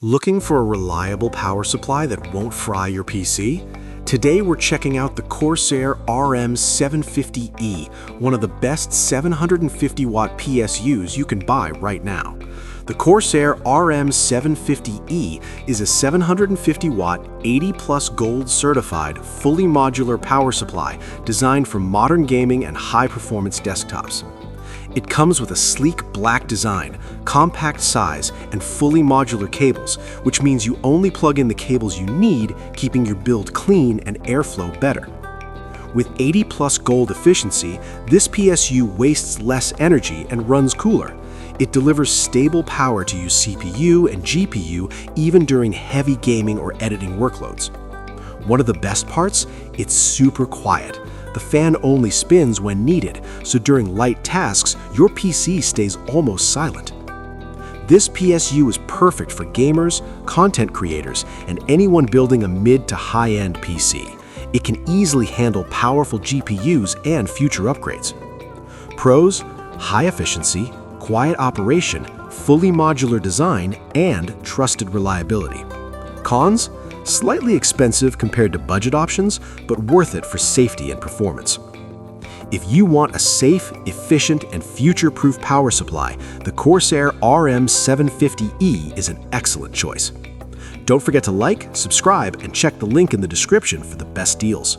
Looking for a reliable power supply that won't fry your PC? Today we're checking out the Corsair RM750e, one of the best 750-watt PSUs you can buy right now. The Corsair RM750e is a 750-watt, 80-plus gold certified, fully modular power supply designed for modern gaming and high-performance desktops. It comes with a sleek black design, compact size, and fully modular cables, which means you only plug in the cables you need, keeping your build clean and airflow better. With 80+ gold efficiency, this PSU wastes less energy and runs cooler. It delivers stable power to your CPU and GPU even during heavy gaming or editing workloads. One of the best parts? It's super quiet. The fan only spins when needed, so during light tasks, your PC stays almost silent. This PSU is perfect for gamers, content creators, and anyone building a mid to high-end PC. It can easily handle powerful GPUs and future upgrades. Pros: high efficiency, quiet operation, fully modular design, and trusted reliability. Cons: slightly expensive compared to budget options, but worth it for safety and performance. If you want a safe, efficient, and future-proof power supply, the Corsair RM750e is an excellent choice. Don't forget to like, subscribe, and check the link in the description for the best deals.